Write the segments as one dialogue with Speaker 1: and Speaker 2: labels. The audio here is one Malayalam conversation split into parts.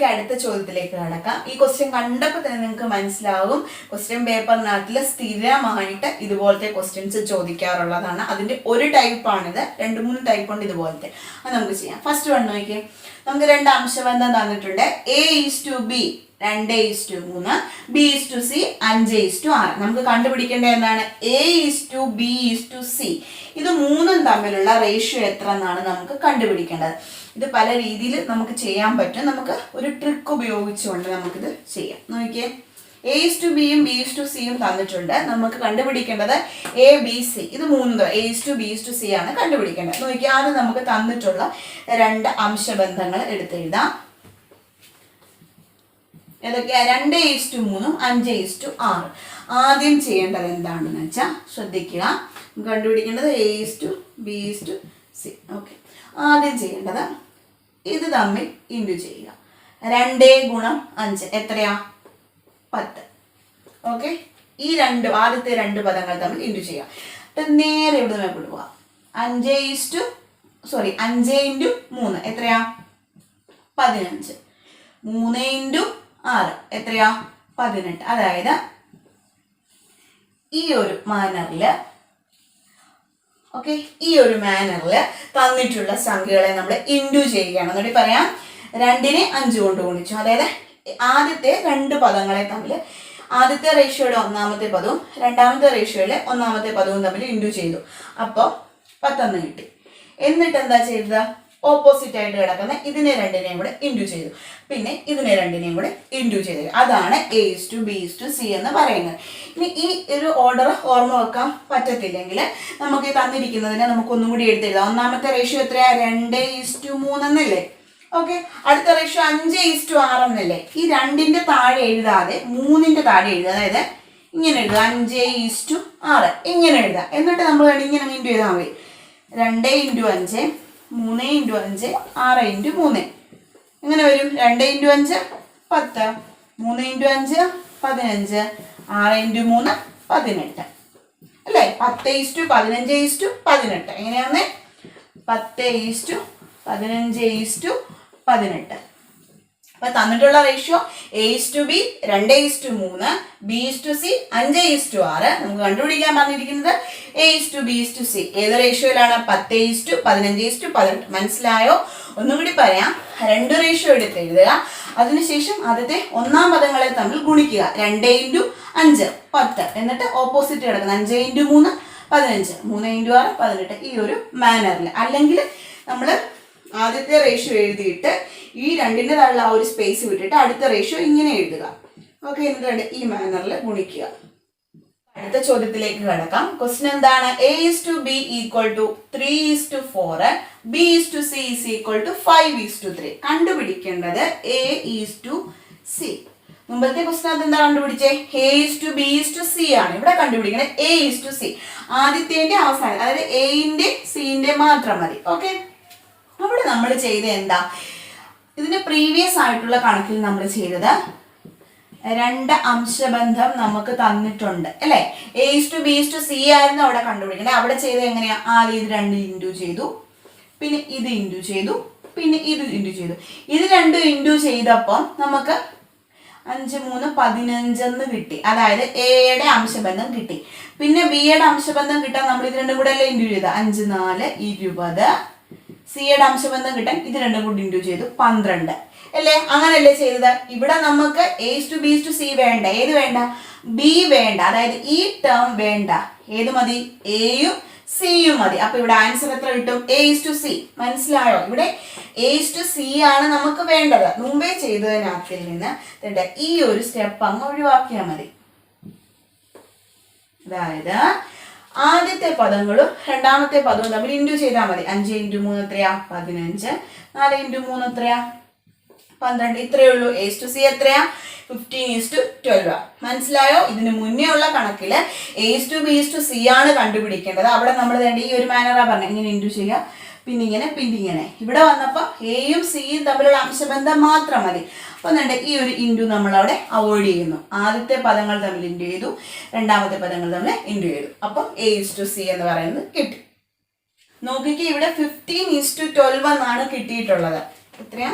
Speaker 1: നമുക്ക് അടുത്ത ചോദ്യത്തിലേക്ക് കടക്കാം. ഈ ക്വസ്റ്റ്യൻ കണ്ടപ്പോൾ തന്നെ നിങ്ങൾക്ക് മനസ്സിലാകും ക്വസ്റ്റ്യൻ പേപ്പറിനകത്തിൽ സ്ഥിരമായിട്ട് ഇതുപോലത്തെ ക്വസ്റ്റ്യൻസ് ചോദിക്കാറുള്ളതാണ്. അതിൻ്റെ ഒരു ടൈപ്പാണിത്, 2-3 ടൈപ്പ് ഉണ്ട് ഇതുപോലത്തെ. അത് നമുക്ക് ചെയ്യാം. ഫസ്റ്റ് വൺ നോക്കിയേ, നമുക്ക് 2 അംശബന്ധം തന്നിട്ടുണ്ട്. A:B 2:3, B:C 5:6. നമുക്ക് കണ്ടുപിടിക്കേണ്ടത് എന്താണ്? A:B:C. ഇത് മൂന്നും തമ്മിലുള്ള റേഷ്യോ എത്ര എന്നാണ് നമുക്ക് കണ്ടുപിടിക്കേണ്ടത്. ഇത് പല രീതിയിൽ നമുക്ക് ചെയ്യാൻ പറ്റും. നമുക്ക് ഒരു ട്രിക്ക് ഉപയോഗിച്ചുകൊണ്ട് നമുക്കിത് ചെയ്യാം. നോക്കിയേ, A:Bയും B:C തന്നിട്ടുണ്ട്. നമുക്ക് കണ്ടുപിടിക്കേണ്ടത് ABC. ഇത് മൂന്നും A:B:C ആണ് കണ്ടുപിടിക്കേണ്ടത്. നോക്കിയാൽ ആദ്യം നമുക്ക് തന്നിട്ടുള്ള 2 അംശബന്ധങ്ങൾ എടുത്തെഴുതാം. ഏതൊക്കെയാ? 2:3, 5:6. ആദ്യം ചെയ്യേണ്ടത് എന്താണെന്ന് വെച്ചാൽ ശ്രദ്ധിക്കുക. കണ്ടുപിടിക്കേണ്ടത് A:B:C. ഓക്കെ, ആദ്യം ചെയ്യേണ്ടത് ഇത് തമ്മിൽ ഇൻറ്റു ചെയ്യുക. 2 × 5 എത്രയാ? 10. ഓക്കെ, ഈ ആദ്യത്തെ 2 പദങ്ങൾ തമ്മിൽ ഇൻറ്റു ചെയ്യുക. നേരെ ഇവിടെ നിന്ന് പോവുക. 5 × 3 എത്രയാ? 15. 3 × 6 എത്രയാ? 18. അതായത് ഈ ഒരു മാനറിൽ തന്നിട്ടുള്ള സംഖ്യകളെ നമ്മൾ ഇൻറ്റു ചെയ്യുകയാണ്. എന്നിട്ട് പറയാം, 2നെ 5 കൊണ്ട് ഗുണിച്ചു. അതായത് ആദ്യത്തെ 2 പദങ്ങളെ തമ്മിൽ ആദ്യത്തെ റേഷ്യോയുടെ 1ാമത്തെ പദവും 2ാമത്തെ റേഷ്യോയിലെ 1ാമത്തെ പദവും തമ്മിൽ ഇൻറ്റു ചെയ്തു. അപ്പോൾ 10 കിട്ടി. എന്നിട്ട് എന്താ ചെയ്തത്? ഓപ്പോസിറ്റ് ആയിട്ട് കിടക്കുന്ന ഇതിനെ 2നെയും കൂടെ ഇൻറ്റു ചെയ്തു. പിന്നെ ഇതിനെ 2നെയും കൂടെ ഇൻറ്റു ചെയ്തു. അതാണ് A:B:C എന്ന് പറയുന്നത്. ഇനി ഈ ഒരു ഓർഡർ ഓർമ്മ വെക്കാൻ പറ്റത്തില്ലെങ്കിൽ നമുക്ക് തന്നിരിക്കുന്നതിനെ നമുക്കൊന്നും കൂടി എടുത്തെഴുതാം. 1ാമത്തെ റേഷ്യോ എത്രയാ? 2:3 എന്നല്ലേ? ഓക്കെ, അടുത്ത റേഷ്യോ 5:6 എന്നല്ലേ? ഈ 2ന്റെ താഴെ എഴുതാതെ 3ന്റെ താഴെ എഴുതുക. അതായത് ഇങ്ങനെ എഴുതുക, 5:6 ഇങ്ങനെ എഴുതാം. എന്നിട്ട് നമ്മൾ ഇങ്ങനെ ഇൻറ്റു ചെയ്താൽ മതി. 2 × 5, 3 × 5, 6 × 3. എങ്ങനെ വരും? 2 × 5 10, 3 × 5 15, 6 × 3 18 അല്ലേ? 10:15:18. എങ്ങനെയാന്ന്? 10:15:18. അപ്പൊ തന്നിട്ടുള്ള റേഷ്യോ A:B 2:3, B:C 5:6. നമുക്ക് കണ്ടുപിടിക്കാൻ പറഞ്ഞിരിക്കുന്നത് A:B:C. ഏത് റേഷ്യോയിലാണ്? 10:15:18. മനസ്സിലായോ? ഒന്നുകൂടി പറയാം. 2 റേഷ്യോ എടുത്ത് എഴുതുക. അതിനുശേഷം ആദ്യത്തെ 1ാം പദങ്ങളെ തമ്മിൽ ഗുണിക്കുക. 2 × 5 10. എന്നിട്ട് ഓപ്പോസിറ്റ് കിടക്കുന്ന 5 × 3 15, 3 × 6 18. ഈ ഒരു മാനറിൽ. അല്ലെങ്കിൽ നമ്മൾ ആദ്യത്തെ റേഷ്യോ എഴുതിയിട്ട് ഈ 2ന്റെ താഴെ ആ ഒരു സ്പേസ് വിട്ടിട്ട് അടുത്ത റേഷ്യോ ഇങ്ങനെ എഴുതുക. ഓക്കെ, എന്നിട്ട് ഈ മാനറിൽ ഗുണിക്കുക. അടുത്ത ചോദ്യത്തിലേക്ക് കിടക്കാം. ക്വസ്റ്റ്യൻ എന്താണ്? A:B = 3:4, B:C = 5:3. കണ്ടുപിടിക്കേണ്ടത് A:C. മുമ്പത്തെ ക്വസ്റ്റ്യൻ അതെന്താ കണ്ടുപിടിച്ചേ? A:B:C ആണ്. ഇവിടെ കണ്ടുപിടിക്കേണ്ടത് A:C. ആദ്യത്തേന്റെ അവസാനം, അതായത് A-ന്റെ C-ന്റെ മാത്രം മതി. ഓക്കെ, അവിടെ നമ്മൾ ചെയ്തത് എന്താ? ഇതിന്റെ പ്രീവിയസ് ആയിട്ടുള്ള കണക്കിൽ നമ്മൾ ചെയ്തത് 2 അംശബന്ധം നമുക്ക് തന്നിട്ടുണ്ട് അല്ലേ? A:B:C ആയിരുന്നു അവിടെ കണ്ടുപിടിക്കണേ. അവിടെ ചെയ്തത് എങ്ങനെയാ? ആദ്യം ഇത് 2 ഇൻറ്റു ചെയ്തു, പിന്നെ ഇത് ഇൻറ്റു ചെയ്തു, പിന്നെ ഇത് ഇൻറ്റു ചെയ്തു. ഇത് 2 ഇൻറ്റു ചെയ്തപ്പോൾ നമുക്ക് 5 3 15 കിട്ടി. അതായത് എയുടെ അംശബന്ധം കിട്ടി. പിന്നെ ബിയുടെ അംശബന്ധം കിട്ടാൻ നമ്മൾ ഇത് 2 കൂടെ അല്ലേ ഇൻറ്റു ചെയ്ത്? 5 4 20. സിയുടെ അംശബന്ധം കിട്ടാൻ ഇത് 2 കൂടി ഇൻറ്റു ചെയ്തു 12 അല്ലേ? അങ്ങനല്ലേ ചെയ്തത്? ഇവിടെ നമുക്ക് A:B:C വേണ്ട. ഏത് വേണ്ട? ബി വേണ്ട. അതായത് ഈ ടേം വേണ്ട. ഏത് മതി? എയും സിയും മതി. അപ്പൊ ഇവിടെ ആൻസർ എത്ര കിട്ടും? A:C. മനസ്സിലായോ? ഇവിടെ A:C ആണ് നമുക്ക് വേണ്ടത്. മുമ്പേ ചെയ്തതിനകത്തിൽ നിന്ന് ഈ ഒരു സ്റ്റെപ്പ് അങ്ങ് ഒഴിവാക്കിയാൽ മതി. അതായത് ആദ്യത്തെ പദങ്ങളും 2ാമത്തെ പദവും തമ്മിൽ ഇൻറ്റു ചെയ്താൽ മതി. 5 × 3 എത്രയാ? 15. 4 × 3 എത്രയാ? 12. ഇത്രയേ ഉള്ളൂ. A:C എത്രയാ? 15:12. മനസ്സിലായോ? ഇതിന് മുന്നേ ഉള്ള കണക്കില് A:B:C ആണ് കണ്ടുപിടിക്കേണ്ടത്. അവിടെ നമ്മൾ ഈ ഒരു മാനറാ പറഞ്ഞത്. ഇങ്ങനെ ഇൻറ്റു ചെയ്യുക, പിന്നെ ഇങ്ങനെ. ഇവിടെ വന്നപ്പോൾ എയും സിയും തമ്മിലുള്ള അംശബന്ധം മാത്രം മതി. അപ്പൊ ഈ ഒരു ഇൻറ്റു നമ്മൾ അവിടെ അവോയ്ഡ് ചെയ്യുന്നു. ആദ്യത്തെ പദങ്ങൾ തമ്മിൽ ഇൻറ്റു ചെയ്തു, 2ാമത്തെ പദങ്ങൾ തമ്മിൽ ഇൻറ്റു ചെയ്തു. അപ്പം A:C എന്ന് പറയുന്നത് കിട്ടി. നോക്കിക്കേ, ഇവിടെ 15:12 എന്നാണ് കിട്ടിയിട്ടുള്ളത്. എത്രയാ?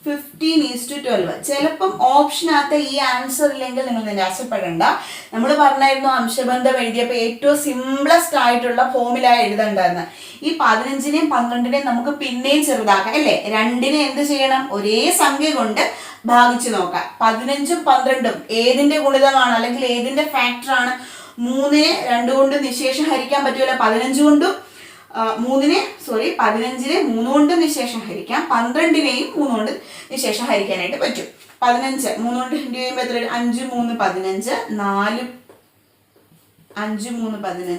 Speaker 1: 15:12. ചിലപ്പം ഓപ്ഷനകത്ത് ഈ ആൻസർ ഇല്ലെങ്കിൽ നിങ്ങൾ നിരാശപ്പെടേണ്ട. നമ്മൾ പറഞ്ഞായിരുന്നു അംശബന്ധം എഴുതിയപ്പോൾ ഏറ്റവും സിംപ്ലസ്റ്റ് ആയിട്ടുള്ള ഫോമിലാ എഴുതേണ്ടതെന്ന്. ഈ 15നെയും 12നെയും നമുക്ക് പിന്നെയും ചെറുതാക്കാം അല്ലേ? 2നെ എന്ത് ചെയ്യണം? ഒരേ സംഖ്യ കൊണ്ട് ഭാഗിച്ചു നോക്കാം. 15ഉം 12ഉം ഏതിന്റെ ഗുണിതമാണ് അല്ലെങ്കിൽ ഏതിന്റെ ഫാക്ടറാണ്? 3നെ 2 കൊണ്ട് നിശേഷം ഹരിക്കാൻ പറ്റുമല്ലോ. 15 കൊണ്ടും 15നെ 3 കൊണ്ട് നിശേഷം ഹരിക്കാം. 12നെയും 3 കൊണ്ട് നിശേഷം ഹരിക്കാനായിട്ട് പറ്റും. 15 3 കൊണ്ട് ഹരിക്കുക ചെയ്യുമ്പോൾ എത്ര? 5 3 15, 5 3 15,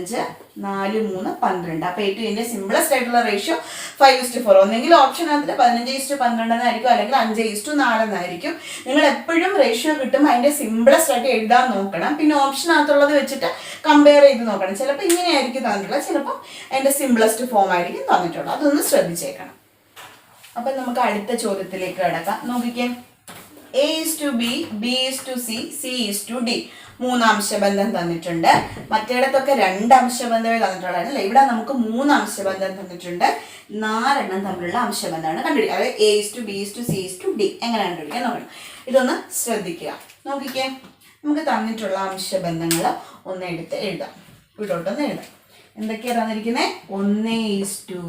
Speaker 1: 4 3 12. അപ്പോൾ ഏറ്റവും ഇതിന്റെ സിംപ്ലസ്റ്റ് ആയിട്ടുള്ള റേഷ്യോ 5:4. ഒന്നെങ്കിൽ ഓപ്ഷനകത്ത് 15:12 എന്നായിരിക്കും, അല്ലെങ്കിൽ 5:4 എന്നായിരിക്കും. നിങ്ങൾ എപ്പോഴും റേഷ്യോ കിട്ടുമ്പോൾ അതിന്റെ സിംപ്ലസ്റ്റ് ആയിട്ട് എഴുതാൻ നോക്കണം. പിന്നെ ഓപ്ഷനകത്തുള്ളത് വെച്ചിട്ട് കമ്പയർ ചെയ്ത് നോക്കണം. ചിലപ്പോൾ ഇങ്ങനെയായിരിക്കും തന്നിട്ടുള്ളത്, ചിലപ്പോൾ അതിന്റെ സിംപ്ലസ്റ്റ് ഫോം ആയിരിക്കും തന്നിട്ടുള്ളത്. അതൊന്ന് ശ്രദ്ധിച്ചേക്കണം. അപ്പം നമുക്ക് അടുത്ത ചോദ്യത്തിലേക്ക് കിടക്കാം. നോക്കിക്കേ, A:B, B:C, C:D. 3 അംശബന്ധം തന്നിട്ടുണ്ട്. മറ്റേടത്തൊക്കെ 2 അംശബന്ധമേ തന്നിട്ടുള്ളതാണ് അല്ലേ? ഇവിടെ നമുക്ക് 3 അംശബന്ധം തന്നിട്ടുണ്ട്. 4 തമ്മിലുള്ള അംശബന്ധമാണ് കണ്ടുപിടിക്കുക. അതായത് A:B, C:D എങ്ങനെ കണ്ടുപിടിക്കാൻ നോക്കണം. ഇതൊന്ന് ശ്രദ്ധിക്കുക. നോക്കിക്കേ, നമുക്ക് തന്നിട്ടുള്ള അംശബന്ധങ്ങൾ ഒന്ന് എടുത്ത് എഴുതാം. ഇവിടോട്ടൊന്ന് എഴുതാം. എന്തൊക്കെയാണ് തന്നിരിക്കുന്നത്? 1:2,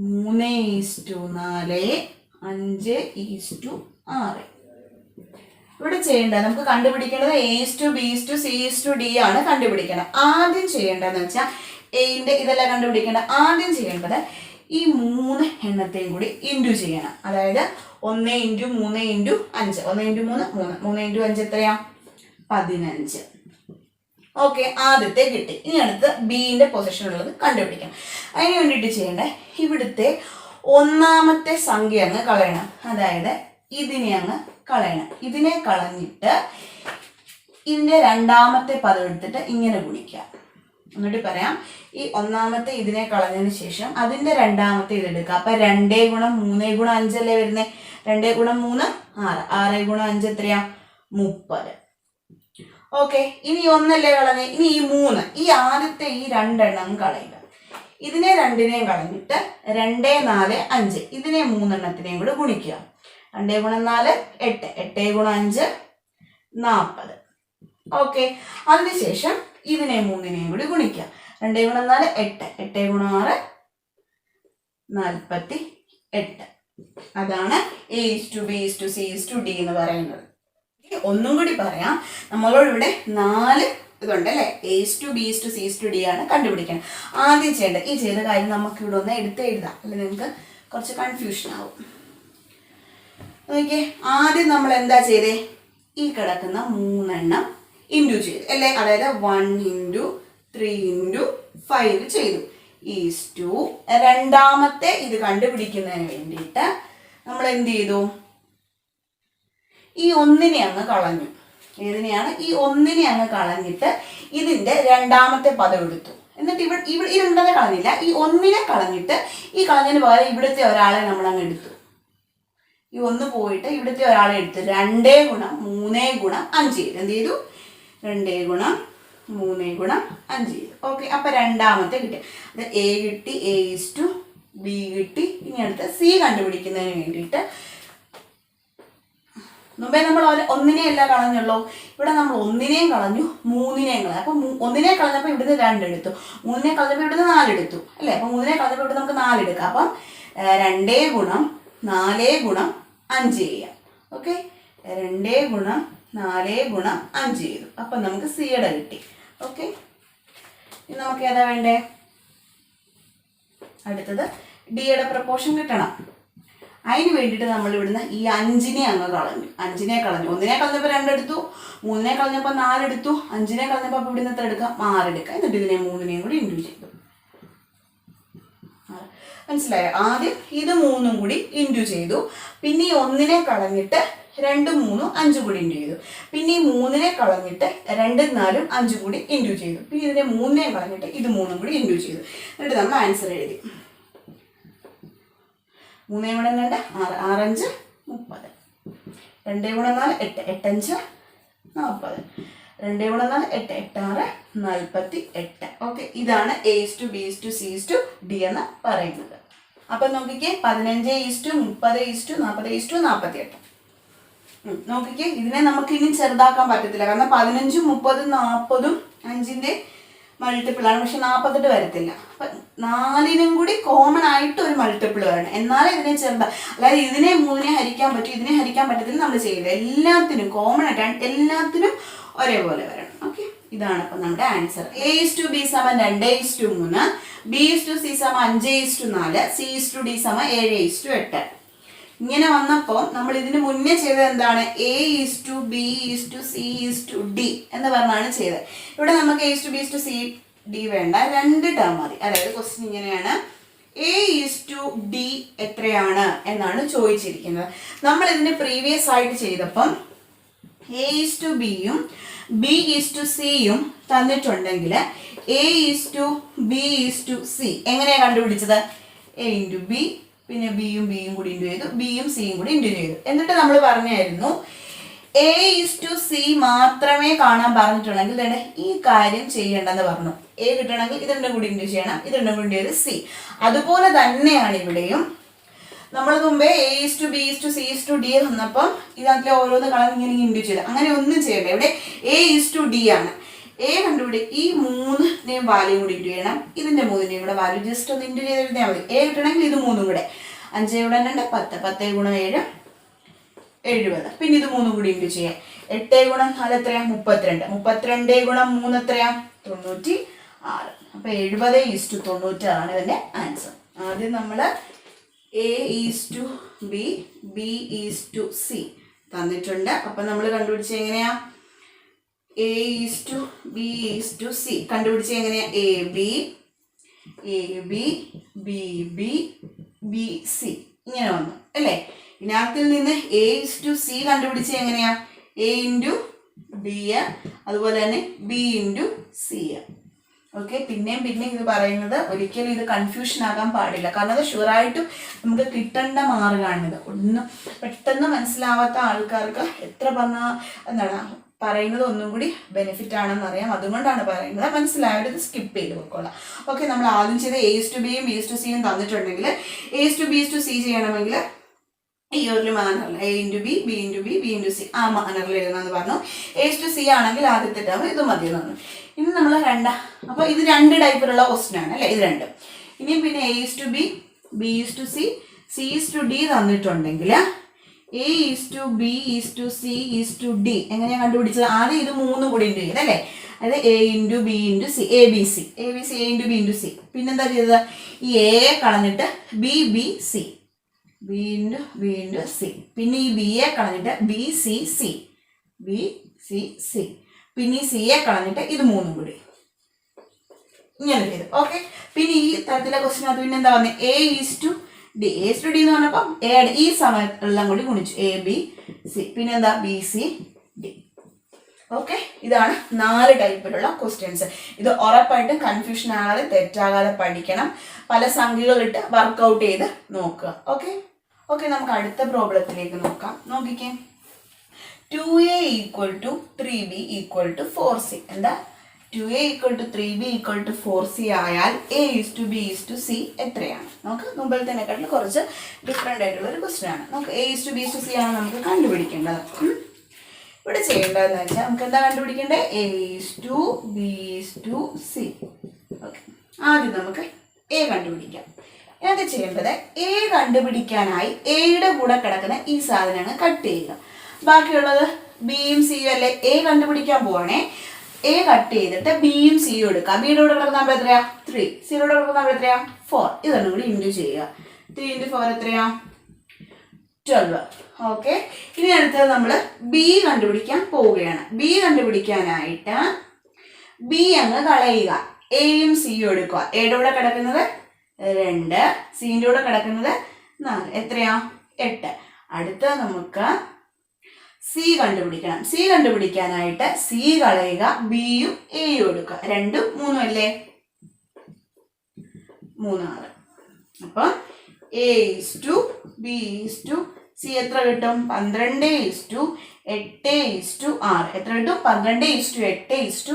Speaker 1: 3:4, 5:6. ഇവിടെ ചെയ്യേണ്ടത് നമുക്ക് കണ്ടുപിടിക്കേണ്ടത് A:B, C:D ആണ് കണ്ടുപിടിക്കണം. ആദ്യം ചെയ്യേണ്ടതെന്ന് വെച്ചാൽ എന്റെ ഇതെല്ലാം കണ്ടുപിടിക്കേണ്ടത്. ആദ്യം ചെയ്യേണ്ടത് ഈ 3 എണ്ണത്തെയും കൂടി ഇൻറ്റു ചെയ്യണം. അതായത് 1 × 3 × 5, 1 × 3 3, 3 × 5 എത്രയാ? 15. ഓക്കെ, ആദ്യത്തെ കിട്ടി. ഇനി അടുത്ത് ബിന്റെ പൊസിഷൻ ഉള്ളത് കണ്ടുപിടിക്കണം. അതിന് വേണ്ടിയിട്ട് ചെയ്യേണ്ടത് ഇവിടുത്തെ 1ാമത്തെ സംഖ്യ അങ്ങ് കളയണം. അതായത് ഇതിനെ അങ്ങ് കളയണം. ഇതിനെ കളഞ്ഞിട്ട് ഇതിന്റെ 2ാമത്തെ പദം എടുത്തിട്ട് ഇങ്ങനെ ഗുണിക്കുക. എന്നിട്ട് പറയാം, ഈ 1ാമത്തെ ഇതിനെ കളഞ്ഞതിന് ശേഷം അതിന്റെ 2ാമത്തെ ഇതെടുക്കുക. അപ്പൊ 2 × 3 × 5 അല്ലേ വരുന്നത്? 2 × 3 6, 6 × 5 എത്രയാ? 30. ഓക്കെ, ഇനി 1 അല്ലേ കളഞ്ഞ്? ഇനി ഈ 3, ഈ ആദ്യത്തെ ഈ 2 എണ്ണം കളയുക. ഇതിനെ 2നെയും കളഞ്ഞിട്ട് 2 4 5 ഇതിനെ 3 എണ്ണത്തിനെയും കൂടെ ഗുണിക്കുക. 2 × 4 8, 8 × 5 40. ഓക്കെ, അതിനുശേഷം ഇതിനെ 3നെയും കൂടി ഗുണിക്കുക. 2 × 4 8, 8 × 6 48. അതാണ് A:B, C:D എന്ന് പറയുന്നത്. ഒന്നും കൂടി പറയാം, നമ്മളോട് ഇവിടെ 4 ഇതുണ്ട് അല്ലേ? A:B, C:D ആണ് കണ്ടുപിടിക്കണം. ആദ്യം ചെയ്യേണ്ടത് ഈ ചെയ്ത കാര്യം നമുക്ക് ഇവിടെ ഒന്ന് എടുത്ത് എഴുതാം, അല്ലെ നിങ്ങൾക്ക് കുറച്ച് കൺഫ്യൂഷൻ ആവും. നോക്കിയേ, ആദ്യം നമ്മൾ എന്താ ചെയ്തേ? ഈ കിടക്കുന്ന 3 എണ്ണം ഇൻറ്റു ചെയ്തു അല്ലേ? അതായത് 1 × 3 × 5 ചെയ്തു. ഈസ്റ്റു 2ാമത്തെ ഇത് കണ്ടുപിടിക്കുന്നതിന് വേണ്ടിയിട്ട് നമ്മൾ എന്ത് ചെയ്തു? ഈ 1നെ അങ്ങ് കളഞ്ഞു. ഏതിനെയാണ്? ഈ 1നെ അങ്ങ് കളഞ്ഞിട്ട് ഇതിന്റെ 2ാമത്തെ പദം എടുത്തു. എന്നിട്ട് ഇവിടെ ഈ 2നെ കളഞ്ഞില്ല, ഈ 1നെ കളഞ്ഞിട്ട് ഈ കളഞ്ഞതിന് പകരം ഇവിടുത്തെ ഒരാളെ നമ്മൾ അങ്ങ് എടുത്തു. ഈ 1 പോയിട്ട് ഇവിടുത്തെ ഒരാളെ എടുത്തു. 2 × 3 × 5 ചെയ്തു. എന്ത് ചെയ്തു? 2 × 3 × 5 ചെയ്തു. ഓക്കെ, അപ്പൊ 2ാമത്തെ കിട്ടി. അത് A കിട്ടി, A:B കിട്ടി. ഇനി അടുത്ത C കണ്ടുപിടിക്കുന്നതിന് വേണ്ടിയിട്ട് മുമ്പേ നമ്മൾ 1നെ അല്ല കളഞ്ഞുള്ളൂ. ഇവിടെ നമ്മൾ 1നെയും കളഞ്ഞു, 3നെയും കളഞ്ഞു. അപ്പൊ 1നെ കളഞ്ഞപ്പോൾ ഇവിടുന്ന് 2 എടുത്തു, 3നെ കളഞ്ഞപ്പോൾ ഇവിടുന്ന് 4 എടുത്തു അല്ലേ? അപ്പൊ 3നെ കളഞ്ഞപ്പോൾ ഇവിടെ നമുക്ക് 4 എടുക്കാം. അപ്പം 2 × 4 × 5 ചെയ്യാം. ഓക്കെ, 2 × 4 × 5 ചെയ്തു. അപ്പം നമുക്ക് സിയുടെ കിട്ടി. ഓക്കെ, ഇനി നമുക്ക് ഏതാ വേണ്ടേ? അടുത്തത് ഡിയുടെ പ്രപ്പോർഷൻ കിട്ടണം. അതിന് വേണ്ടിയിട്ട് നമ്മൾ ഇവിടുന്ന് ഈ 5നെ അങ്ങ് കളഞ്ഞു. 5നെ കളഞ്ഞു. 1നെ കളഞ്ഞപ്പോൾ 2 എടുത്തു, 3നെ കളഞ്ഞപ്പോൾ 4 എടുത്തു, 5നെ കളഞ്ഞപ്പോൾ അപ്പോൾ ഇവിടുന്ന് എത്ര എടുക്കാം? 6 എടുക്കാം. എന്നിട്ട് ഇതിനെ 3നെയും കൂടി ഇൻറ്റു ചെയ്തു. മനസ്സിലായോ? ആദ്യം ഇത് 3ഉം കൂടി ഇൻറ്റു ചെയ്തു. പിന്നെ ഈ 1നെ കളഞ്ഞിട്ട് 2 3 5 കൂടി ഇൻറ്റു ചെയ്തു. പിന്നെ ഈ 3നെ കളഞ്ഞിട്ട് 2 4 5 കൂടി ഇൻറ്റു ചെയ്തു. പിന്നെ ഇതിനെ 3നെയും കളഞ്ഞിട്ട് ഇത് 3ഉം കൂടി ഇൻറ്റു ചെയ്തു. എന്നിട്ട് നമ്മൾ ആൻസർ എഴുതി. 3 × 2 6, 6 5 30. 2 × 4 8, 8 5 40. 2 × 4 8, 8 6 48. ഓക്കെ, ഇതാണ് A:B, C:D എന്ന് പറയുന്നത്. അപ്പം നോക്കിക്കേ 15:30:40:48. നോക്കിക്കേ, ഇതിനെ നമുക്ക് ഇനി ചെറുതാക്കാൻ പറ്റത്തില്ല. കാരണം 15, 30, 40 5ന്റെ മൾട്ടിപ്പിൾ ആണ്. പക്ഷെ 48 വരത്തില്ല. അപ്പം 4നും കൂടി കോമൺ ആയിട്ട് ഒരു മൾട്ടിപ്പിൾ വരണം, എന്നാലേ ഇതിനെ ചെറുതാ. അതായത് ഇതിനെ 3നെ ഹരിക്കാൻ പറ്റും, ഇതിനെ ഹരിക്കാൻ പറ്റത്തില്ല. നമ്മൾ ചെയ്യില്ല. എല്ലാത്തിനും കോമൺ ആയിട്ട് എല്ലാത്തിനും ഒരേപോലെ വരണം. ഓക്കെ, ഇതാണ് അപ്പം നമ്മുടെ ആൻസർ. A:B = 2:3, B:C = 5:4, C:D = 7:8. ഇങ്ങനെ വന്നപ്പോൾ നമ്മൾ ഇതിന് മുന്നേ ചെയ്തത് എന്താണ്? A:B:C:D എന്ന് പറഞ്ഞാണ് ചെയ്തത്. ഇവിടെ നമുക്ക് A:B:C:D വേണ്ട, 2 ടേം മതി. അതായത് ക്വസ്റ്റ്യൻ ഇങ്ങനെയാണ്, A:D എത്രയാണ് എന്നാണ് ചോദിച്ചിരിക്കുന്നത്. നമ്മൾ ഇതിന് പ്രീവിയസ് ആയിട്ട് ചെയ്തപ്പം A:Bയും B:C തന്നിട്ടുണ്ടെങ്കിൽ A:B:C എങ്ങനെയാണ് കണ്ടുപിടിച്ചത്? A:B, പിന്നെ ബിയും കൂടി ഇൻറ്റു ചെയ്തു, ബിയും സിയും കൂടി ഇൻറ്റു ചെയ്തു. എന്നിട്ട് നമ്മൾ പറഞ്ഞായിരുന്നു A:C മാത്രമേ കാണാൻ പറഞ്ഞിട്ടുണ്ടെങ്കിൽ ഈ കാര്യം ചെയ്യേണ്ടെന്ന് പറഞ്ഞു. A കിട്ടണമെങ്കിൽ ഇത് രണ്ടും കൂടി ഇൻറ്റു ചെയ്യണം, ഇത് രണ്ടും കൂടി ചെയ്ത് സി. അതുപോലെ തന്നെയാണ് ഇവിടെയും. നമ്മൾ മുമ്പേ A:B:C:D വന്നപ്പം ഇതിനകത്തിലെ ഓരോന്ന് കളഞ്ഞ് ഇങ്ങനെ ഇൻറ്റു ചെയ്ത് അങ്ങനെ ഒന്നും ചെയ്യണ്ട. ഇവിടെ A:D ആണ്. A കണ്ടുപിടി, ഈ 3നെയും വാല്യൂ കൂടി ഇൻറ്റു ചെയ്യണം, ഇതിൻ്റെ 3നെയും കൂടെ വാല്യൂ ജസ്റ്റ് ഒന്ന് ഇൻറ്റു ചെയ്ത് എഴുതിയാൽ മതി. A കിട്ടണമെങ്കിൽ ഇത് 3ഉം കൂടെ, 5 × 2 = 10, 10 × 7 70. പിന്നെ ഇത് 3 കൂടി ഇൻറ്റു ചെയ്യാം. 8 × 4 എത്രയാ? 32. 32 × 3 എത്രയാ? 96. അപ്പം 70:96 ഇതിൻ്റെ ആൻസർ. ആദ്യം നമ്മൾ A:B, B:C തന്നിട്ടുണ്ട്. അപ്പം നമ്മൾ കണ്ടുപിടിച്ച എങ്ങനെയാ? A:B:C കണ്ടുപിടിച്ച എങ്ങനെയാ? AB, BB, BC ഇങ്ങനെ വന്നു അല്ലേ? ഇതിനകത്തിൽ നിന്ന് A:C കണ്ടുപിടിച്ച എങ്ങനെയാ? A × B, അതുപോലെ തന്നെ B × C. ഓക്കെ, പിന്നെയും ഇത് പറയുന്നത് ഒരിക്കലും ഇത് കൺഫ്യൂഷൻ ആകാൻ പാടില്ല. കാരണം അത് ഷുവറായിട്ടും നമുക്ക് കിട്ടേണ്ട മാർഗ്ഗമാണിത്. ഒന്നും പെട്ടെന്ന് മനസ്സിലാവാത്ത ആൾക്കാർക്ക് എത്ര പറഞ്ഞാൽ എന്താണ് പറയുന്നത് ഒന്നും കൂടി ബെനിഫിറ്റ് ആണെന്ന് അറിയാം. അതുകൊണ്ടാണ് പറയുന്നത്. മനസ്സിലായത് ഇത് സ്കിപ്പ് ചെയ്ത് പോയിക്കോളാം. ഓക്കെ, നമ്മൾ ആദ്യം ചെയ്ത് A:B യും B:C തന്നിട്ടുണ്ടെങ്കിൽ A:B:C ചെയ്യണമെങ്കിൽ ഈ ഒരു മാനറിൽ A:B, B:B, B:C ആ മാനറിൽ എഴുതണമെന്ന് പറഞ്ഞു. A:C ആണെങ്കിൽ ആദ്യത്തെ ടേം ഇത് മതി എന്ന് പറഞ്ഞു. ഇനി നമ്മൾ അപ്പോൾ ഇത് 2 ടൈപ്പിലുള്ള ക്വസ്റ്റ്യൻ ആണ് അല്ലേ? ഇത് രണ്ടും. ഇനിയും പിന്നെ A:B, B:C, C:D തന്നിട്ടുണ്ടെങ്കിൽ A:B:C:D എങ്ങനെയാണ് കണ്ടുപിടിച്ചത്? ആദ്യം ഇത് 3 കൂടി ഇൻറ്റു ചെയ്ത് അല്ലേ? അതായത് A:B:C, ABC, A:B:C. പിന്നെന്താ ചെയ്തത്? ഈ A കളഞ്ഞിട്ട് B:C, B:C. പിന്നെ ഈ B കളഞ്ഞിട്ട് BCC, BCC. പിന്നെ ഈ C കളഞ്ഞിട്ട് ഇത് 3 കൂടി ഇങ്ങനെ ചെയ്തു. ഓക്കെ, പിന്നെ ഈ തരത്തിലെ ക്വസ്റ്റ്യൻ അത് പിന്നെ എന്താ പറഞ്ഞത്? A:D എന്ന് പറഞ്ഞപ്പം ഈ സമയത്തെല്ലാം കൂടി ഗുണിച്ചു ABC, പിന്നെന്താ BCD. ഓക്കെ, ഇതാണ് 4 ടൈപ്പിലുള്ള ക്വസ്റ്റ്യൻസ്. ഇത് ഉറപ്പായിട്ടും കൺഫ്യൂഷൻ ആകാതെ തെറ്റാകാതെ പഠിക്കണം. പല സംഖ്യകളിട്ട് വർക്കൗട്ട് ചെയ്ത് നോക്കുക. ഓക്കെ, നമുക്ക് അടുത്ത പ്രോബ്ലത്തിലേക്ക് നോക്കാം. നോക്കിക്കേ, 2A = 3B = 4C. എന്താ? 2A = 3B = 4C ആയാൽ A:B:C എത്രയാണ്? നമുക്ക് മുമ്പിലത്തേക്കാട്ടിൽ കുറച്ച് ഡിഫറെൻ്റ് ആയിട്ടുള്ള ഒരു ക്വസ്റ്റ്യൻ ആണ്. നമുക്ക് A:B:C ആണ് നമുക്ക് കണ്ടുപിടിക്കേണ്ടത്. ഇവിടെ ചെയ്യേണ്ടതെന്ന് വെച്ചാൽ നമുക്ക് എന്താ കണ്ടുപിടിക്കേണ്ടത്? A:B:C. ഓക്കെ, ആദ്യം നമുക്ക് A കണ്ടുപിടിക്കാം. എന്താ ചെയ്യേണ്ടത്? A കണ്ടുപിടിക്കാനായി Aയുടെ കൂടെ കിടക്കുന്ന ഈ സാധനങ്ങൾ കട്ട് ചെയ്യുക. ബാക്കിയുള്ളത് ബിയും സിയും അല്ലേ? A കണ്ടുപിടിക്കാൻ പോവാണേ. A കട്ട് ചെയ്തിട്ട് ബിയും സിയും എടുക്കുക. ബിയുടെ കൂടെ കിടക്കുന്ന നമ്പർ എത്രയാ? 3. സിയുടെ കൂടെ കിടക്കുന്ന നമ്പർ എത്രയാ? 4. ഇതൊന്നും കൂടി ഇൻറ്റു ചെയ്യുക. 3 × 4 എത്രയാ? 12. ഓക്കെ, ഇനി അടുത്തത് നമ്മൾ ബി കണ്ടുപിടിക്കാൻ പോവുകയാണ്. ബി കണ്ടുപിടിക്കാനായിട്ട് ബി അങ്ങ് കളയുക. എയും സിയും എടുക്കുക. എയുടെ കൂടെ കിടക്കുന്നത് 2, സിൻ്റെ കൂടെ കിടക്കുന്നത് 4. എത്രയാ? 8. അടുത്ത നമുക്ക് സി കണ്ടുപിടിക്കണം. സി കണ്ടുപിടിക്കാനായിട്ട് സി കളയുക, ബിയും എയും എടുക്കുക. 2, 3 അല്ലേ? 3 6. അപ്പം A:B:C സി എത്ര കിട്ടും? 12:8:6. എത്ര കിട്ടും? 12:8:6.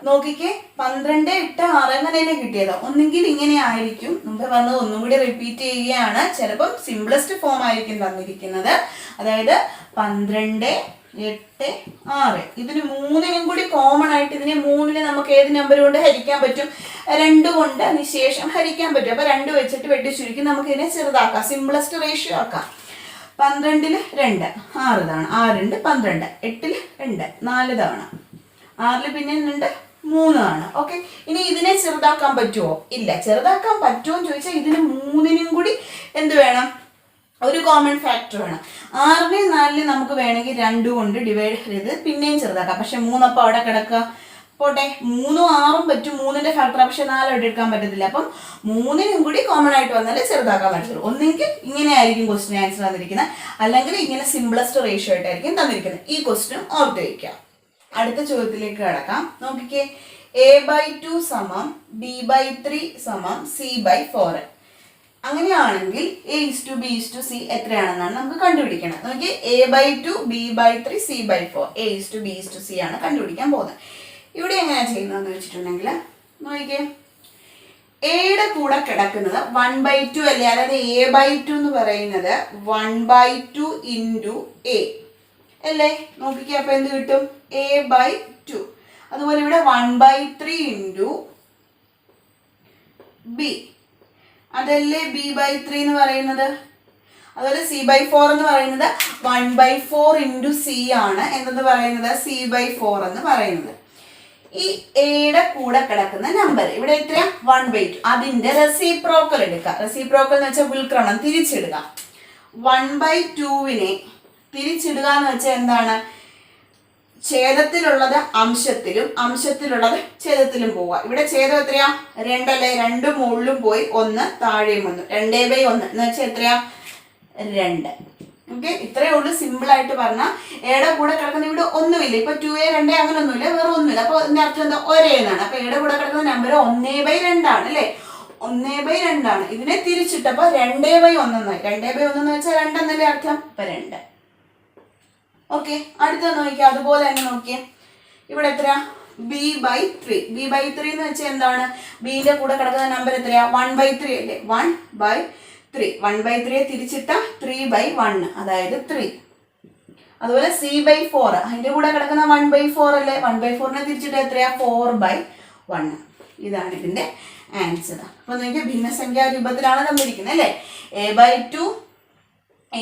Speaker 1: നോക്കിക്കേ, 12:8:6 എങ്ങനെയാണ് കിട്ടിയത്? ഒന്നുകിൽ ഇങ്ങനെ ആയിരിക്കും, മുമ്പ് പറഞ്ഞത് ഒന്നും കൂടി റിപ്പീറ്റ് ചെയ്യുകയാണ്. ചിലപ്പം സിംപ്ലസ്റ്റ് ഫോം ആയിരിക്കും തന്നിരിക്കുന്നത്. അതായത് 12:8:6. ഇതിന് മൂന്നിനും കൂടി കോമൺ ആയിട്ട് ഇതിനെ മൂന്നിനെ നമുക്ക് ഏത് നമ്പർ കൊണ്ട് ഹരിക്കാൻ പറ്റും? 2 കൊണ്ട് അതിന് ശേഷം ഹരിക്കാൻ പറ്റും. അപ്പൊ 2 വെച്ചിട്ട് വെട്ടി ചുരുക്കി നമുക്ക് ഇതിനെ ചെറുതാക്കാം, സിംപ്ലസ്റ്റ് റേഷ്യോ ആക്കാം. 12 2 6 തവണ, 6 12, 8 2 4 തവണ, 6 പിന്നെ 2 3 തവണ. ഓക്കെ, ഇനി ഇതിനെ ചെറുതാക്കാൻ പറ്റുമോ? ഇല്ല. ചെറുതാക്കാൻ പറ്റുമോ എന്ന് ചോദിച്ചാൽ ഇതിന് മൂന്നിനും കൂടി എന്ത് വേണം? ഒരു കോമൺ ഫാക്ടർ വേണം. 6നെയും 4നെയും നമുക്ക് വേണമെങ്കിൽ 2 കൊണ്ട് ഡിവൈഡ് ചെയ്ത് പിന്നെയും ചെറുതാക്കാം. പക്ഷെ 3 അപ്പം അവിടെ കിടക്കുക. പോട്ടെ, 3ഉം 6ഉം പറ്റും, 3ന്റെ ഫാക്ടർ. പക്ഷെ 4 അവിടെ എടുക്കാൻ പറ്റത്തില്ല. അപ്പം 3നും കൂടി കോമൺ ആയിട്ട് വന്നാലേ ചെറുതാക്കാൻ പറ്റത്തുള്ളൂ. ഒന്നെങ്കിൽ ഇങ്ങനെ ആയിരിക്കും ക്വസ്റ്റ്യൻ ആൻസർ തന്നിരിക്കുന്നത്, അല്ലെങ്കിൽ ഇങ്ങനെ സിംപ്ലസ്റ്റ് റേഷ്യോ ആയിട്ടായിരിക്കും തന്നിരിക്കുന്നത്. ഈ ക്വസ്റ്റ്യൻ ഓർത്ത് വയ്ക്കാം. അടുത്ത ചോദ്യത്തിലേക്ക് കിടക്കാം. നോക്കിക്കേ, a/2 b/3 c/4. അങ്ങനെയാണെങ്കിൽ a:b:c എത്രയാണെന്നാണ് നമുക്ക് കണ്ടുപിടിക്കണം. നോക്കിയേ, a/2 b/3 c/4, a:b:c ആണ് കണ്ടുപിടിക്കാൻ പോകുന്നത്. ഇവിടെ എങ്ങനെയാണ് ചെയ്യുന്നതെന്ന് വെച്ചിട്ടുണ്ടെങ്കിൽ നോക്കിക്കേ, എയുടെ കൂടെ കിടക്കുന്നത് 1/2 അല്ലേ? അതായത് a/2 എന്ന് പറയുന്നത് 1/2 ഇൻറ്റു എ അല്ലേ? നോക്കിക്കേ, അപ്പൊ എന്ത് കിട്ടും? a/2. അതുപോലെ ഇവിടെ 1/3 ഇൻറ്റു ബി, അതല്ലേ b/3 എന്ന് പറയുന്നത്. അതുപോലെ c/4 എന്ന് പറയുന്നത് 1/4 ഇൻറ്റു സി ആണ് എന്തെന്ന് പറയുന്നത്, c/4 എന്ന് പറയുന്നത്. ഈ എയുടെ കൂടെ കിടക്കുന്ന നമ്പർ ഇവിടെ എത്രയാ? 1/2. അതിന്റെ റെസിപ്രോക്കൽ എടുക്കുക. റെസിപ്രോക്കൽ എന്ന് വെച്ചാൽ ഉൽക്രമണം, തിരിച്ചിടുക. 1/2വിനെ തിരിച്ചിടുക എന്ന് വെച്ചാൽ എന്താണ്? ഛേദത്തിലുള്ളത് അംശത്തിലും അംശത്തിലുള്ളത് ഛേദത്തിലും പോവുക. ഇവിടെ ഛേദം എത്രയാ? 2 അല്ലേ? 2 മുകളിലും പോയി, 1 താഴെയും വന്നു. 2/1 എന്ന് വെച്ചാൽ എത്രയാ? 2. ഓക്കെ, ഇത്രയേ ഉള്ളൂ. സിമ്പിൾ ആയിട്ട് പറഞ്ഞാൽ എയുടെ കൂടെ കിടക്കുന്ന ഇവിടെ ഒന്നുമില്ല. ഇപ്പൊ 2a 2 അങ്ങനെ ഒന്നുമില്ല, വേറെ ഒന്നുമില്ല. അപ്പൊ ഇതിന്റെ അർത്ഥം എന്താ? ഒരേ എന്നാണ്. അപ്പൊ എയുടെ കൂടെ കിടക്കുന്ന നമ്പർ 1/2 ആണ് അല്ലേ? 1/2 ആണ്. ഇതിനെ തിരിച്ചിട്ടപ്പോ 2/1 എന്നായി. 2/1 എന്ന് വെച്ചാൽ 2 എന്നല്ലേ അർത്ഥം? അപ്പൊ 2. ഓക്കെ, അടുത്ത നോക്കിയാൽ അതുപോലെ തന്നെ നോക്കിയേ, ഇവിടെ എത്രയാ? b/3. b/3 എന്ന് വെച്ചാൽ എന്താണ്? ബിന്റെ കൂടെ കിടക്കുന്ന നമ്പർ എത്രയാ? 1/3 അല്ലേ? 1/3. 1/3 തിരിച്ചിട്ട 3/1, അതായത് 3. അതുപോലെ c/4, അതിന്റെ കൂടെ കിടക്കുന്ന 1/4 അല്ലേ? 1/4നെ തിരിച്ചിട്ട് എത്രയാ? 4/1. ഇതാണ് ഇതിന്റെ ആൻസർ. അപ്പൊ നിങ്ങൾക്ക് ഭിന്നസംഖ്യാ രൂപത്തിലാണ് തന്നിരിക്കുന്നത് അല്ലേ? a/2 =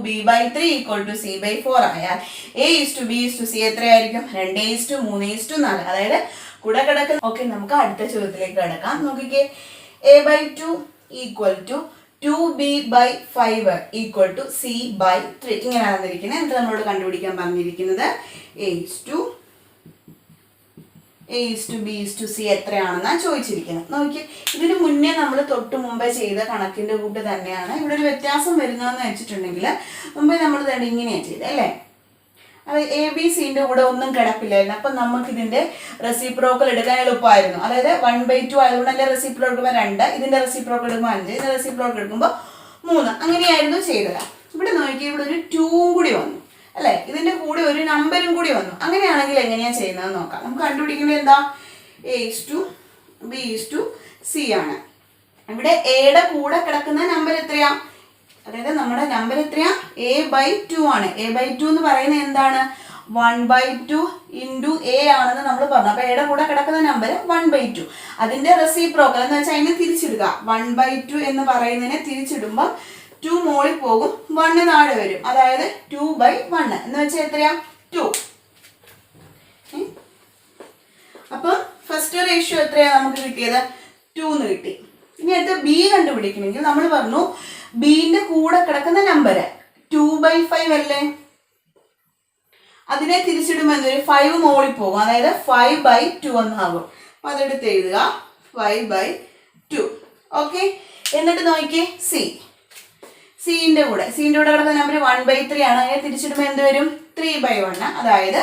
Speaker 1: b/3 = c/4 ആയാൽ a:b:c എത്രയായിരിക്കും? 2:3:4. അതായത് കൂടെ കിടക്കുന്ന. ഓക്കെ, നമുക്ക് അടുത്ത ചോദ്യത്തിലേക്ക് കിടക്കാം. നോക്കിക്കേ, a/2 = 2b/5 = c/3. ഇങ്ങനെയാണ് തന്നിരിക്കുന്നത്. എന്നിട്ട് നമ്മളോട് കണ്ടുപിടിക്കാൻ പറഞ്ഞിരിക്കുന്നത് a:b:c എത്രയാണെന്നാണ് ചോദിച്ചിരിക്കുന്നത്. നോക്കിയേ, ഇതിന് മുന്നേ നമ്മൾ തൊട്ട് മുമ്പേ ചെയ്ത കണക്കിന്റെ കൂട്ട് തന്നെയാണ്. ഇവിടെ ഒരു വ്യത്യാസം വരുന്നതെന്ന് വെച്ചിട്ടുണ്ടെങ്കിൽ മുമ്പേ നമ്മൾ തന്നെ ഇങ്ങനെയാണ് ചെയ്തത് അല്ലേ? അത് a/b/cന്റെ കൂടെ ഒന്നും കിടപ്പില്ലായിരുന്നു. അപ്പം നമുക്ക് ഇതിന്റെ റെസിപ്രോക്കൽ എടുക്കാൻ എളുപ്പമായിരുന്നു. അതായത് 1/2 ആയതുകൊണ്ട് അതിന്റെ റെസിപ്രോക്കൽ എടുക്കുമ്പോൾ 2, ഇതിന്റെ റെസിപ്രോക്കൽ എടുക്കുമ്പോൾ 5, ഇതിന്റെ റെസിപ്രോക്കൽ എടുക്കുമ്പോൾ 3. അങ്ങനെയായിരുന്നു ചെയ്തത്. ഇവിടെ നോക്കിയാൽ ഇവിടെ ഒരു 2 കൂടി വന്നു അല്ലേ? ഇതിന്റെ കൂടെ ഒരു നമ്പരും കൂടി വന്നു. അങ്ങനെയാണെങ്കിൽ എങ്ങനെയാ ചെയ്യുന്നത് നോക്കാം. നമുക്ക് കണ്ടുപിടിക്കേണ്ടത് എന്താ? a:b:c ആണ്. ഇവിടെ എയുടെ കൂടെ കിടക്കുന്ന നമ്പർ എത്രയാ? അതായത് നമ്മുടെ നമ്പർ എത്രയാ? a/2 ആണ്. a/2 എന്ന് പറയുന്നത് എന്താണ്? 1/2 ഇൻറ്റു എ ആണെന്ന് നമ്മൾ പറഞ്ഞു. അപ്പൊ എയുടെ കൂടെ കിടക്കുന്ന നമ്പർ 1/2. അതിന്റെ റെസിപ്രോക്കൽ എന്ന് വെച്ചാൽ അതിനെ തിരിച്ചിടുക. 1/2 എന്ന് പറയുന്നതിനെ തിരിച്ചിടുമ്പോൾ 2 മോളിൽ പോകും, 1 താഴെ വരും. അതായത് 2/1 എന്ന് വെച്ചാൽ എത്രയാ? 2. അപ്പൊ ഫസ്റ്റ് റേഷ്യോ എത്രയാ നമുക്ക് കിട്ടിയത്? 2 എന്ന് കിട്ടി. ഇനി അടുത്ത് ബി കണ്ടുപിടിക്കണമെങ്കിൽ നമ്മൾ പറഞ്ഞു ബിന്റെ കൂടെ കിടക്കുന്ന നമ്പർ 2/5 അല്ലേ? അതിനെ തിരിച്ചിടുമ്പോൾ എന്തൊരു 5 മോളിൽ പോകും. അതായത് 5/2 എന്നാകും. അപ്പൊ അതെടുത്ത് എഴുതുക, 5/2. ഓക്കെ, എന്നിട്ട് നോക്കിയേ സിന്റെ കൂടെ കിടക്കുന്ന നമ്പർ 1/3 ആണ്. അതിനെ തിരിച്ചിടുമ്പോൾ എന്ത് വരും? 3/1, അതായത്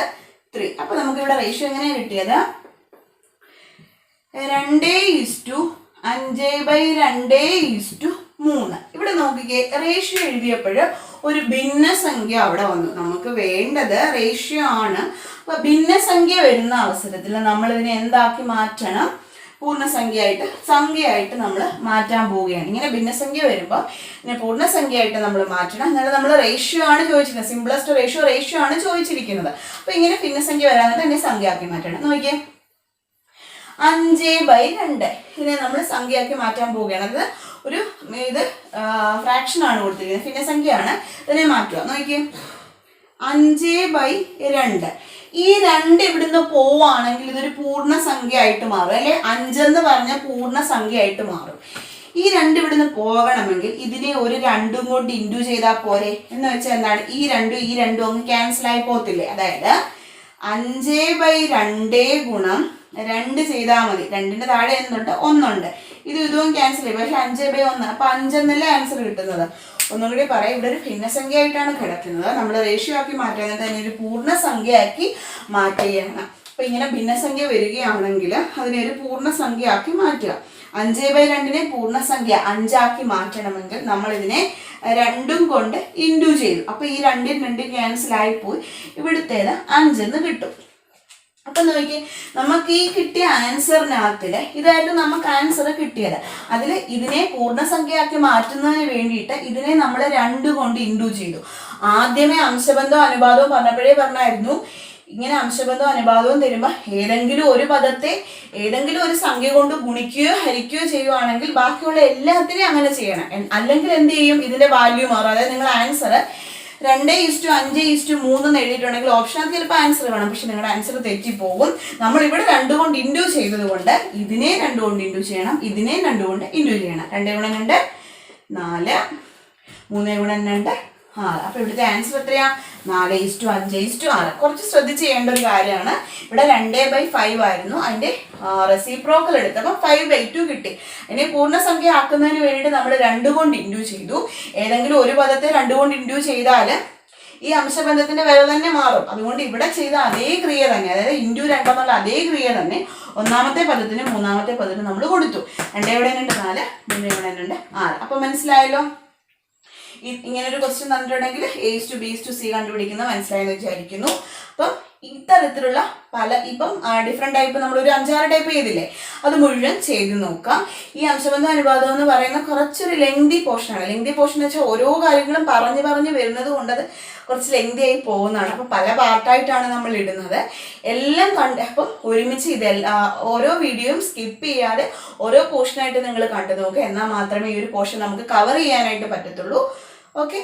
Speaker 1: 3. അപ്പൊ നമുക്ക് ഇവിടെ റേഷ്യോ എങ്ങനെയാണ് കിട്ടിയത്? 2:5/2:3. ഇവിടെ നോക്കിക്കേ, റേഷ്യോ എഴുതിയപ്പോൾ ഒരു ഭിന്നസംഖ്യ അവിടെ വന്നു. നമുക്ക് വേണ്ടത് റേഷ്യോ ആണ്. അപ്പൊ ഭിന്നസംഖ്യ വരുന്ന അവസരത്തിൽ നമ്മൾ ഇതിനെ എന്താക്കി മാറ്റണം? സംഖ്യയായിട്ട് നമ്മൾ മാറ്റാൻ പോവുകയാണ്. ഇങ്ങനെ ഭിന്നസംഖ്യ വരുമ്പോൾ ഇതിനെ പൂർണ്ണസംഖ്യയായിട്ട് നമ്മൾ മാറ്റണം. എന്നാലും നമ്മൾ റേഷ്യോ ആണ് ചോദിച്ചിരിക്കുന്നത്, സിംപ്ലസ്റ്റ് റേഷ്യോ ആണ് ചോദിച്ചിരിക്കുന്നത്. അപ്പൊ ഇങ്ങനെ ഭിന്നസംഖ്യ വരാനായിട്ട് തന്നെ സംഖ്യയാക്കി മാറ്റണം. നോക്കിയേ, 5/2 ഇതിനെ നമ്മൾ സംഖ്യയാക്കി മാറ്റാൻ പോവുകയാണ്. അത് ഒരു ഫ്രാക്ഷൻ ആണ് കൊടുത്തിരിക്കുന്നത്, ഭിന്നസംഖ്യയാണ്. ഇതിനെ മാറ്റുക. നോക്കിയേ, 5/2 ഈ 2 ഇവിടുന്ന് പോവുകയാണെങ്കിൽ ഇതൊരു പൂർണ്ണസംഖ്യ ആയിട്ട് മാറും അല്ലെ. 5 എന്ന് പറഞ്ഞ പൂർണ്ണസംഖ്യയായിട്ട് മാറും. ഈ 2 ഇവിടുന്ന് പോകണമെങ്കിൽ ഇതിനെ ഒരു 2 കൊണ്ട് ഇൻഡു ചെയ്താൽ പോരെ. എന്ന് വെച്ചാൽ എന്താണ്, ഈ 2 അങ്ങ് ക്യാൻസൽ ആയി പോകത്തില്ലേ. അതായത് 5/2 ഗുണം 2 ചെയ്താൽ മതി. 2ന്റെ താഴെ എന്തുണ്ട്? 1 ഉണ്ട്. ഇതും ക്യാൻസൽ ചെയ്യും. പക്ഷെ 5/1 അപ്പൊ 5 എന്നല്ലേ ആൻസർ കിട്ടുന്നത്. ഒന്നും കൂടി പറയാം, ഇവിടെ ഒരു ഭിന്നസംഖ്യ ആയിട്ടാണ് കിടക്കുന്നത്. നമ്മൾ റേഷ്യോ ആക്കി മാറ്റുന്നത് തന്നെ ഒരു പൂർണ്ണസംഖ്യയാക്കി മാറ്റുകയാണ്. അപ്പൊ ഇങ്ങനെ ഭിന്നസംഖ്യ വരികയാണെങ്കിൽ അതിനെ ഒരു പൂർണ്ണസംഖ്യയാക്കി മാറ്റുക. 5/2 പൂർണ്ണസംഖ്യ 5 ആക്കി മാറ്റണമെങ്കിൽ നമ്മൾ ഇതിനെ 2 കൊണ്ട് ഇൻഡു ചെയ്തു. അപ്പൊ ഈ 2 ക്യാൻസൽ ആയിപ്പോയി. ഇവിടുത്തേത് 5 എന്ന് കിട്ടും. അപ്പൊ നോക്കി, നമുക്ക് ഈ കിട്ടിയ ആൻസറിനകത്തില് ഇതായിരുന്നു നമുക്ക് ആൻസർ കിട്ടിയത്. അതിൽ ഇതിനെ പൂർണ്ണസംഖ്യയാക്കി മാറ്റുന്നതിന് വേണ്ടിയിട്ട് ഇതിനെ നമ്മൾ 2 കൊണ്ട് ഇൻഡു ചെയ്തു. ആദ്യമേ അംശബന്ധവും അനുപാതവും പറഞ്ഞപ്പോഴേ പറഞ്ഞായിരുന്നു, ഇങ്ങനെ അംശബന്ധവും അനുപാതവും തരുമ്പോൾ ഏതെങ്കിലും ഒരു പദത്തെ ഏതെങ്കിലും ഒരു സംഖ്യ കൊണ്ട് ഗുണിക്കുകയോ ഹരിക്കുകയോ ചെയ്യുവാണെങ്കിൽ ബാക്കിയുള്ള എല്ലാത്തിനെയും അങ്ങനെ ചെയ്യണം. അല്ലെങ്കിൽ എന്ത് ചെയ്യും? ഇതിന്റെ വാല്യൂ മാറും. അതായത് നിങ്ങൾ ആൻസർ 2:5:3 എഴുതിയിട്ടുണ്ടെങ്കിൽ ഓപ്ഷനകത്ത് ചിലപ്പോൾ ആൻസർ കാണും, പക്ഷെ നിങ്ങളുടെ ആൻസർ തെറ്റിപ്പോകും. നമ്മൾ ഇവിടെ 2 കൊണ്ട് ഇൻഡു ചെയ്തത് കൊണ്ട് ഇതിനെ 2 കൊണ്ട് ഇൻഡു ചെയ്യണം, ഇതിനെ 2 കൊണ്ട് ഇൻഡു ചെയ്യണം. 2 × 2 4, 3 × 2 6. അപ്പൊ ഇവിടുത്തെ ആൻസർ എത്രയാ? 4:5:6. കുറച്ച് ശ്രദ്ധിച്ച് ചെയ്യേണ്ട ഒരു കാര്യമാണ്. ഇവിടെ 2/5 ആയിരുന്നു, അതിന്റെ റെസിപ്രോക്കൽ എടുത്തപ്പോൾ 5/2 കിട്ടി. അതിനെ പൂർണ്ണസംഖ്യ ആക്കുന്നതിന് വേണ്ടിയിട്ട് നമ്മൾ 2 കൊണ്ട് ഇൻഡു ചെയ്തു. ഏതെങ്കിലും ഒരു പദത്തെ 2 കൊണ്ട് ഇൻഡു ചെയ്താൽ ഈ അംശബന്ധത്തിന്റെ വില തന്നെ മാറും. അതുകൊണ്ട് ഇവിടെ ചെയ്ത അതേ ക്രിയ തന്നെ, അതായത് ഇൻഡു 2 എന്നുള്ള അതേ ക്രിയ തന്നെ ഒന്നാമത്തെ പദത്തിനും മൂന്നാമത്തെ പദത്തിനും നമ്മൾ കൊടുത്തു. 2/2 4, 3/2 6. അപ്പൊ മനസ്സിലായല്ലോ. ഇങ്ങനെ ഒരു ക്വസ്റ്റ്യൻ തന്നിട്ടുണ്ടെങ്കിൽ A/B/C കണ്ടുപിടിക്കുന്നത് മനസ്സിലായെന്ന് വിചാരിക്കുന്നു. അപ്പം ഇത്തരത്തിലുള്ള ഇപ്പം ഡിഫറെന്റ് ടൈപ്പ് നമ്മളൊരു 5-6 ടൈപ്പ് ചെയ്തില്ലേ, അത് മുഴുവൻ ചെയ്ത് നോക്കാം. ഈ അംശബന്ധ അനുപാതം എന്ന് പറയുന്ന കുറച്ചൊരു ലെങ്തി പോർഷനാണ്. ലെങ്തി പോർഷൻ എന്ന് വെച്ചാൽ ഓരോ കാര്യങ്ങളും പറഞ്ഞു വരുന്നത് കൊണ്ട് അത് കുറച്ച് ലെങ്തി ആയി പോകുന്നതാണ്. അപ്പം പല പാർട്ടായിട്ടാണ് നമ്മൾ ഇടുന്നത്. എല്ലാം അപ്പം ഒരുമിച്ച് ഓരോ വീഡിയോയും സ്കിപ്പ് ചെയ്യാതെ ഓരോ പോർഷനായിട്ട് നിങ്ങൾ കണ്ടു നോക്കുക. എന്നാൽ മാത്രമേ ഈ ഒരു പോർഷൻ നമുക്ക് കവർ ചെയ്യാനായിട്ട് പറ്റത്തുള്ളൂ. ഓക്കെ.